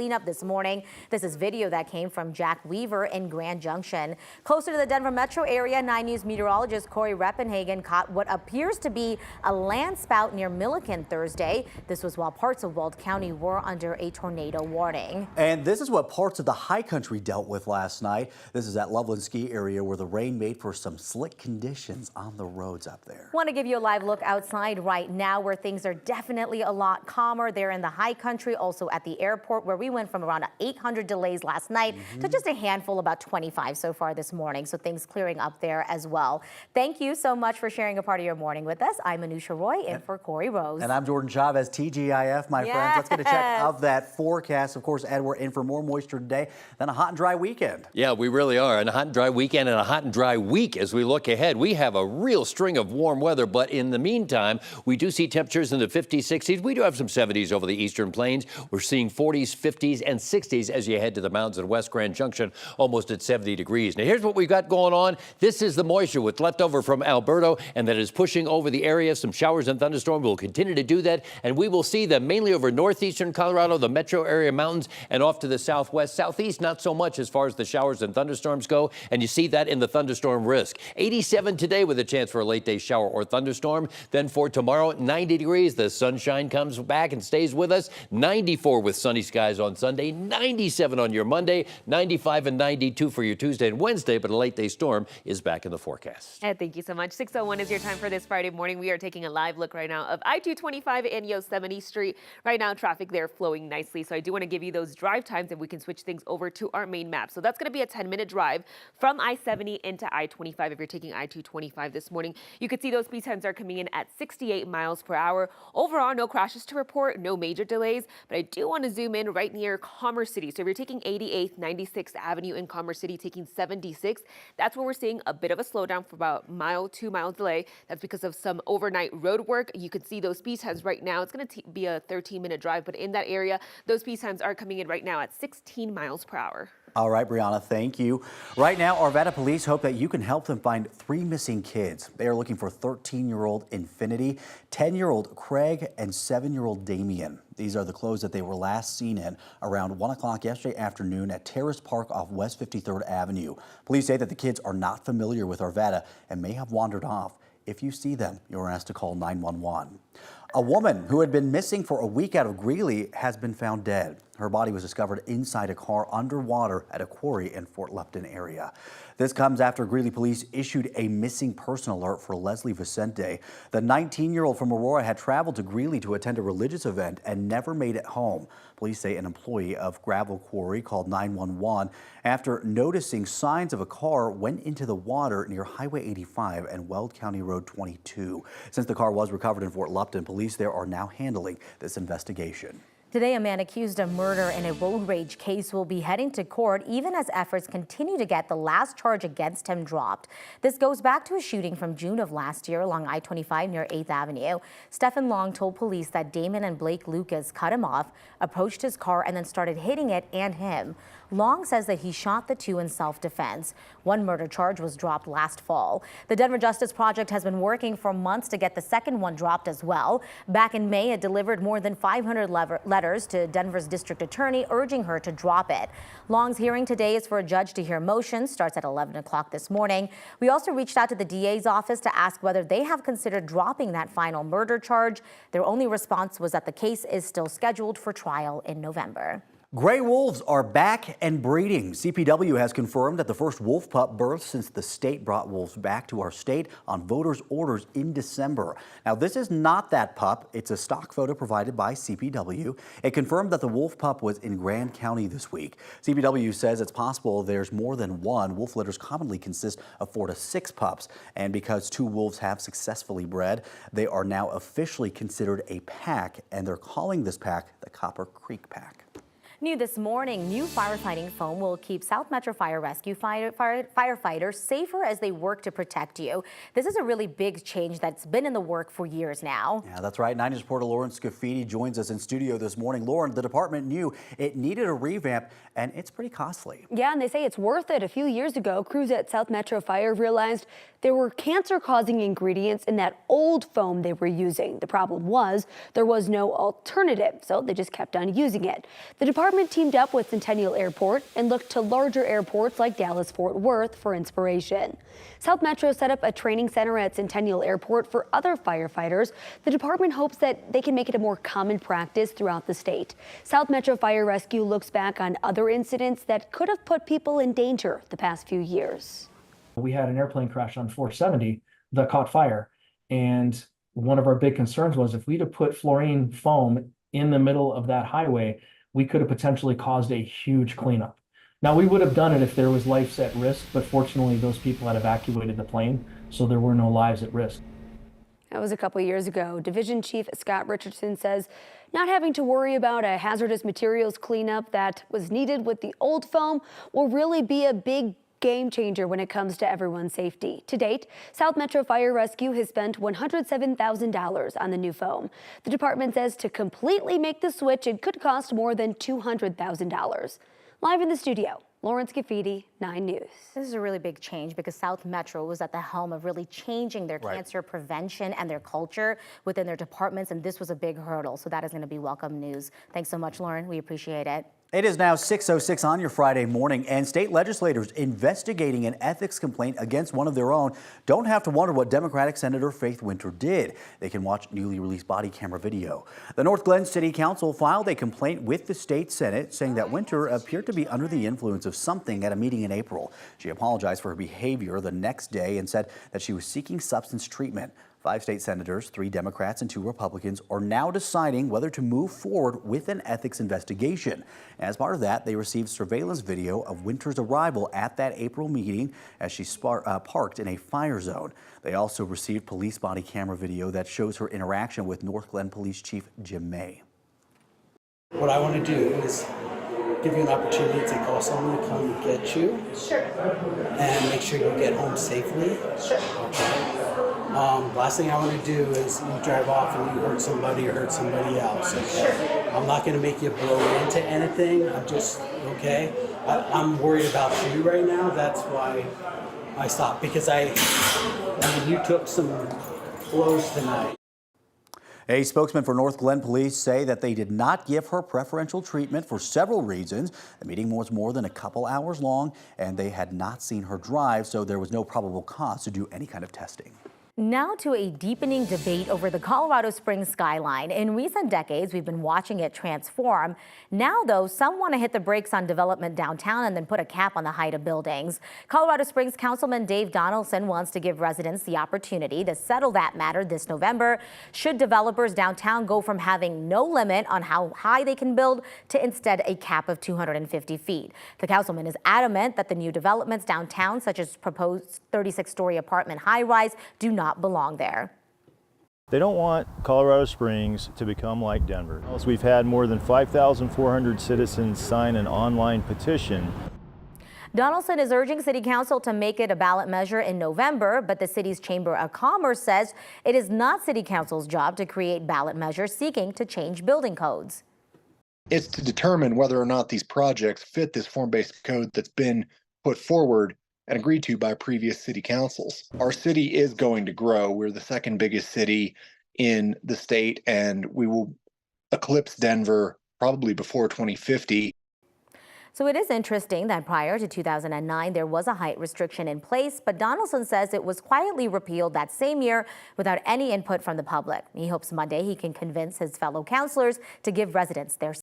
cleanup this morning. This is video that came from Jack Weaver in Grand Junction. Closer to the Denver metro area, 9 News meteorologist Corey Reppenhagen caught what appears to be a land spout near Milliken Thursday. This was while parts of Weld County were under a tornado warning. And this is what parts of the high country dealt with last night. This is at Loveland Ski Area where the rain made for some slick conditions on the roads up there. Want to give you a live look outside right now where things are definitely a lot calmer. They're in the high country, also at the airport where we went from around 800 delays last night to just a handful, about 25 so far this morning. So things clearing up there as well. Thank you so much for sharing a part of your morning with us. I'm Anusha Roy in for Corey Rose. And I'm Jordan Chavez, TGIF, my friends. Let's get a check of that forecast. Of course, Ed, we're in for more moisture today than a hot and dry weekend. Yeah, we really are. And a hot and dry weekend and a hot and dry week as we look ahead. We have a real string of warm weather, but in the meantime, we do see temperatures in the 50s, 60s. We do have some 70s over the eastern plains. We're seeing 40s, 50s, and 60s as you head to the mountains in West Grand Junction, almost at 70 degrees. Now, here's what we've got going on. This is the moisture with leftover from Alberto, and that is pushing over the area. Some showers and thunderstorms will continue to do that, and we will see them mainly over northeastern Colorado, the metro area mountains, and off to the southwest, southeast, not so much as far as the showers and thunderstorms go, and you see that in the thunderstorm risk. 87 today with a chance for a late day shower or thunderstorm. Then for tomorrow, 90 degrees. The sunshine comes back and stays with us. 94 with sunny skies on Sunday, 97 on your Monday, 95 and 92 for your Tuesday and Wednesday, but a late day storm is back in the forecast. And thank you so much. 6:01 is your time for this Friday morning. We are taking a live look right now of I-225 and Yosemite Street. Right now, traffic there flowing nicely. So I do want to give you those drive times and we can switch things over to our main map. So that's going to be a 10-minute drive from I-70 into I-25 if you're taking I-225 this morning. You can see those speed times are coming in at 68 miles per hour. Overall, no crashes to report, no major delays, but I do want to zoom in right near Commerce City. So if you're taking 88th, 96th Avenue in Commerce City, taking 76, that's where we're seeing a bit of a slowdown for about mile, 2 mile delay. That's because of some overnight road work. You can see those speed times right now. It's going to be a 13-minute drive, but in that area, those speed times are coming in right now at 16 miles per hour. All right, Brianna, thank you. Right now, Arvada police hope that you can help them find 3 missing kids. They are looking for 13-year-old Infinity, 10-year-old Craig, and 7-year-old Damien. These are the clothes that they were last seen in around 1 o'clock yesterday afternoon at Terrace Park off West 53rd Avenue. Police say that the kids are not familiar with Arvada and may have wandered off. If you see them, you're asked to call 911. A woman who had been missing for a week out of Greeley has been found dead. Her body was discovered inside a car underwater at a quarry in Fort Lupton area. This comes after Greeley police issued a missing person alert for Leslie Vicente. The 19-year-old from Aurora had traveled to Greeley to attend a religious event and never made it home. Police say an employee of Gravel Quarry called 911 after noticing signs of a car went into the water near Highway 85 and Weld County Road 22. Since the car was recovered in Fort Lupton, police there are now handling this investigation. Today, a man accused of murder in a road rage case will be heading to court even as efforts continue to get the last charge against him dropped. This goes back to a shooting from June of last year along I-25 near 8th Avenue. Stefan Long told police that Damon and Blake Lucas cut him off, approached his car, and then started hitting it and him. Long says that he shot the two in self-defense. One murder charge was dropped last fall. The Denver Justice Project has been working for months to get the second one dropped as well. Back in May, it delivered more than 500 letters to Denver's district attorney urging her to drop it. Long's hearing today is for a judge to hear motions, starts at 11 o'clock this morning. We also reached out to the DA's office to ask whether they have considered dropping that final murder charge. Their only response was that the case is still scheduled for trial in November. Gray wolves are back and breeding. CPW has confirmed that the first wolf pup birth since the state brought wolves back to our state on voters' orders in December. Now, this is not that pup. It's a stock photo provided by CPW. It confirmed that the wolf pup was in Grand County this week. CPW says it's possible there's more than one. Wolf litters commonly consist of 4 to 6 pups. And because 2 wolves have successfully bred, they are now officially considered a pack, and they're calling this pack the Copper Creek Pack. New this morning, new firefighting foam will keep South Metro Fire Rescue firefighters safer as they work to protect you. This is a really big change that's been in the work for years now. Yeah, that's right. 9 News reporter Lauren Scafidi joins us in studio this morning. Lauren, the department knew it needed a revamp, and it's pretty costly. Yeah, and they say it's worth it. A few years ago, crews at South Metro Fire realized there were cancer-causing ingredients in that old foam they were using. The problem was there was no alternative, so they just kept on using it. The department department teamed up with Centennial Airport and looked to larger airports like Dallas-Fort Worth for inspiration. South Metro set up a training center at Centennial Airport for other firefighters. The department hopes that they can make it a more common practice throughout the state. South Metro Fire Rescue looks back on other incidents that could have put people in danger the past few years. We had an airplane crash on 470 that caught fire. And one of our big concerns was if we'd have put fluorine foam in the middle of that highway, we could have potentially caused a huge cleanup. Now, we would have done it if there was lives at risk, but fortunately those people had evacuated the plane, so there were no lives at risk. That was a couple years ago. Division Chief Scott Richardson says not having to worry about a hazardous materials cleanup that was needed with the old foam will really be a big game changer when it comes to everyone's safety. To date, South Metro Fire Rescue has spent $107,000 on the new foam. The department says to completely make the switch, it could cost more than $200,000. Live in the studio, Lawrence Gaffiti, 9 News. This is a really big change because South Metro was at the helm of really changing their cancer prevention and their culture within their departments, and this was a big hurdle. So that is going to be welcome news. Thanks so much, Lauren. We appreciate it. It is now 6:06 on your Friday morning, and state legislators investigating an ethics complaint against one of their own don't have to wonder what Democratic Senator Faith Winter did. They can watch newly released body camera video. The North Glen City Council filed a complaint with the state Senate saying that Winter appeared to be under the influence of something at a meeting in April. She apologized for her behavior the next day and said that she was seeking substance treatment. 5 state senators, 3 Democrats and 2 Republicans are now deciding whether to move forward with an ethics investigation. As part of that, they received surveillance video of Winter's arrival at that April meeting as she parked in a fire zone. They also received police body camera video that shows her interaction with North Glen Police Chief Jim May. What I want to do is give you an opportunity to call someone to come get you. Sure. And make sure you get home safely. Sure. Okay. Last thing I want to do is you drive off and you hurt somebody or hurt somebody else. Okay? Sure. I'm not going to make you blow into anything. I'm just, okay? I'm worried about you right now. That's why I stopped, because I mean, you took some blows tonight. A spokesman for North Glen Police say that they did not give her preferential treatment for several reasons. The meeting was more than a couple hours long, and they had not seen her drive, so there was no probable cause to do any kind of testing. Now to a deepening debate over the Colorado Springs skyline. In recent decades, we've been watching it transform. Now, though, some want to hit the brakes on development downtown and then put a cap on the height of buildings. Colorado Springs Councilman Dave Donaldson wants to give residents the opportunity to settle that matter this November. Should developers downtown go from having no limit on how high they can build to instead a cap of 250 feet? The councilman is adamant that the new developments downtown, such as proposed 36-story apartment high-rise, do not belong there. They don't want Colorado Springs to become like Denver. We've had more than 5,400 citizens sign an online petition. Donaldson is urging City Council to make it a ballot measure in November, but the city's Chamber of Commerce says it is not City Council's job to create ballot measures seeking to change building codes. It's to determine whether or not these projects fit this form-based code that's been put forward and agreed to by previous city councils. Our city is going to grow. We're the second biggest city in the state, and we will eclipse Denver probably before 2050. So it is interesting that prior to 2009, there was a height restriction in place, but Donaldson says it was quietly repealed that same year without any input from the public. He hopes Monday he can convince his fellow councilors to give residents their